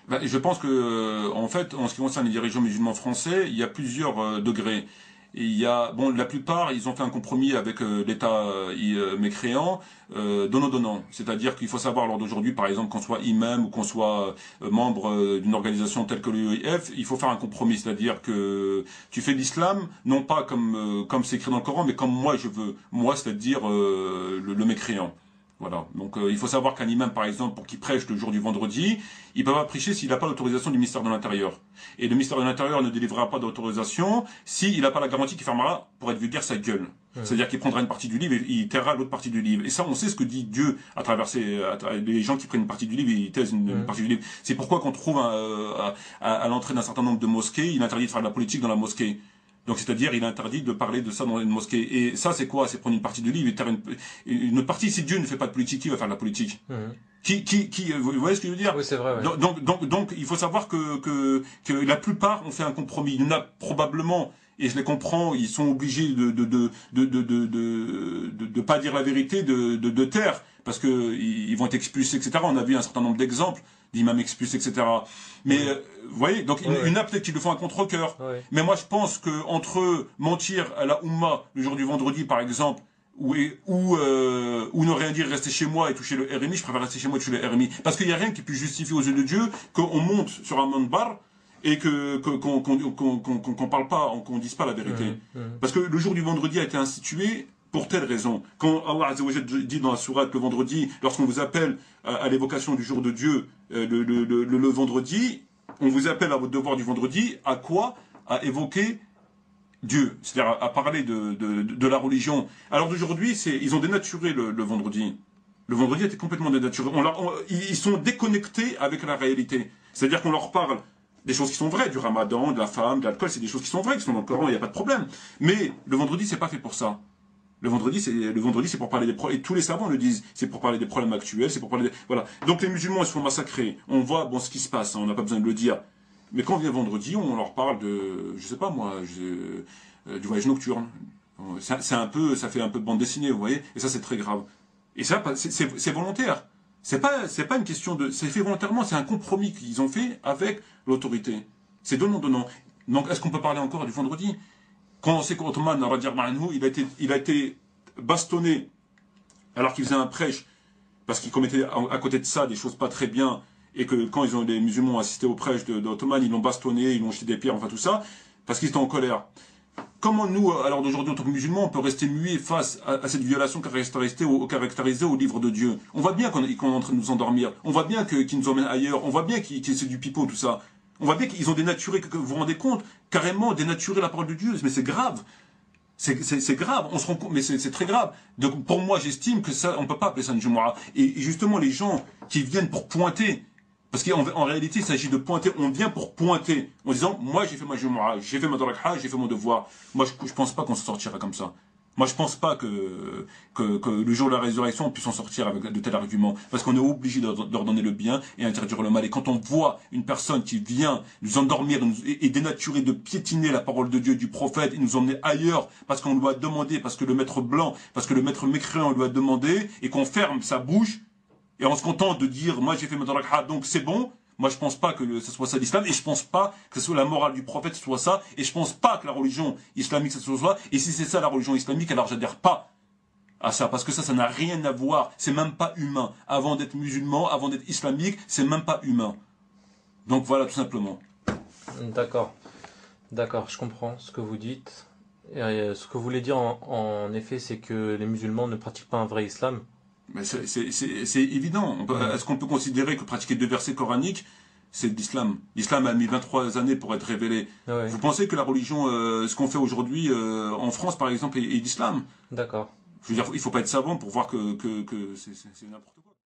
Ben, je pense que, en fait, en ce qui concerne les dirigeants musulmans français, il y a plusieurs degrés. Et il y a, bon, la plupart, ils ont fait un compromis avec l'État mécréant, donnant-donnant. C'est-à-dire qu'il faut savoir, lors d'aujourd'hui, par exemple, qu'on soit imam ou qu'on soit membre d'une organisation telle que l'UEF, il faut faire un compromis. C'est-à-dire que tu fais l'islam, non pas comme c'est écrit dans le Coran, mais comme moi je veux. Moi, c'est-à-dire le mécréant. Voilà. Donc il faut savoir qu'un imam, par exemple, pour qu'il prêche le jour du vendredi, il ne peut pas prêcher s'il n'a pas l'autorisation du ministère de l'Intérieur. Et le ministère de l'Intérieur ne délivrera pas d'autorisation s'il n'a pas la garantie qu'il fermera, pour être vulgaire, sa gueule. C'est-à-dire qu'il prendra une partie du livre et il taira l'autre partie du livre. Et ça, on sait ce que dit Dieu à travers les gens qui prennent une partie du livre et ils taisent une partie du livre. C'est pourquoi qu'on trouve à l'entrée d'un certain nombre de mosquées, il interdit de faire de la politique dans la mosquée. Donc c'est-à-dire il est interdit de parler de ça dans une mosquée. Et ça c'est quoi? C'est prendre une partie du livre et taire une autre partie. Si Dieu ne fait pas de politique, qui va faire de la politique? Vous voyez ce que je veux dire? Oui, c'est vrai. Ouais. Donc il faut savoir que la plupart ont fait un compromis. Il y en a probablement, et je les comprends, ils sont obligés de pas dire la vérité, de taire, parce que ils vont être expulsés, etc. On a vu un certain nombre d'exemples d'imams expulsés, etc. Mais vous voyez, donc il y en a peut-être qui le font à contre-cœur. Mais moi je pense que entre mentir à la Oumma le jour du vendredi, par exemple, ou ne rien dire, rester chez moi et toucher le RMI, je préfère rester chez moi et toucher le RMI. Parce qu'il n'y a rien qui puisse justifier aux yeux de Dieu qu'on monte sur un manbar et qu'on parle pas, qu'on dise pas la vérité. Parce que le jour du vendredi a été institué pour telle raison. Quand Allah Azza wa Jalla dit dans la sourate le vendredi, lorsqu'on vous appelle à l'évocation du jour de Dieu le vendredi, on vous appelle à votre devoir du vendredi, à quoi? À évoquer Dieu, c'est-à-dire à parler de la religion. Alors d'aujourd'hui, ils ont dénaturé le vendredi. Le vendredi a été complètement dénaturé. Ils sont déconnectés avec la réalité. C'est-à-dire qu'on leur parle des choses qui sont vraies, du ramadan, de la femme, de l'alcool, c'est des choses qui sont vraies, qui sont dans le Coran, il n'y a pas de problème. Mais le vendredi, c'est pas fait pour ça. Le vendredi, c'est pour parler des problèmes, et tous les savants le disent, c'est pour parler des problèmes actuels, c'est pour parler voilà. Donc les musulmans, ils se font massacrer. On voit, bon, ce qui se passe, hein, on n'a pas besoin de le dire. Mais quand vient vendredi, on leur parle je sais pas moi, du voyage nocturne. Ça fait un peu de bande dessinée, vous voyez. Et ça, c'est très grave. Et ça, c'est volontaire. C'est pas une question c'est fait volontairement, c'est un compromis qu'ils ont fait avec l'autorité. C'est donnant. Donc, est-ce qu'on peut parler encore du vendredi? Quand on sait qu'Othman, il a été bastonné alors qu'il faisait un prêche, parce qu'il commettait à côté de ça des choses pas très bien, et que quand les musulmans ont assisté au prêche d'Othman, ils l'ont bastonné, ils l'ont jeté des pierres, enfin tout ça, parce qu'ils étaient en colère. Comment nous, alors d'aujourd'hui, en tant que musulmans, on peut rester muets face à cette violation caractérisée au livre de Dieu? On voit bien qu'on est en train de nous endormir, on voit bien qu'ils nous emmènent ailleurs, on voit bien que c'est du pipeau, tout ça. On voit bien qu'ils ont dénaturé, que vous vous rendez compte, carrément dénaturé la parole de Dieu, mais c'est grave. C'est grave, on se rend compte, mais c'est très grave. Donc pour moi, j'estime que ça, on peut pas appeler ça une Jumu'ah. Et justement, les gens qui viennent pour pointer, parce qu'en réalité, il s'agit de pointer, on vient pour pointer, en disant, moi j'ai fait ma Jumu'ah, j'ai fait ma Darakha, j'ai fait mon devoir. Moi, je pense pas qu'on se sortira comme ça. Moi, je pense pas que le jour de la résurrection, on puisse en sortir avec de tels arguments. Parce qu'on est obligé d'ordonner le bien et interdire le mal. Et quand on voit une personne qui vient nous endormir et dénaturer, de piétiner la parole de Dieu, du prophète, et nous emmener ailleurs, parce qu'on lui a demandé, parce que le maître blanc, parce que le maître mécréant lui a demandé, et qu'on ferme sa bouche, et on se contente de dire, moi j'ai fait ma darakha, donc c'est bon. Moi, je pense pas que ce soit ça l'islam, et je pense pas que ce soit la morale du prophète, ce soit ça, et je pense pas que la religion islamique, ce soit ça, et si c'est ça la religion islamique, alors j'adhère pas à ça, parce que ça n'a rien à voir, c'est même pas humain. Avant d'être musulman, avant d'être islamique, c'est même pas humain. Donc voilà, tout simplement. D'accord, je comprends ce que vous dites. Et, ce que vous voulez dire en effet, c'est que les musulmans ne pratiquent pas un vrai islam. Mais c'est évident. Est-ce qu'on peut considérer que pratiquer 2 versets coraniques, c'est de l'islam? L'islam a mis 23 années pour être révélé. Ouais. Vous pensez que la religion, ce qu'on fait aujourd'hui en France, par exemple, est l'islam? D'accord. Je veux dire, il faut pas être savant pour voir que c'est n'importe quoi.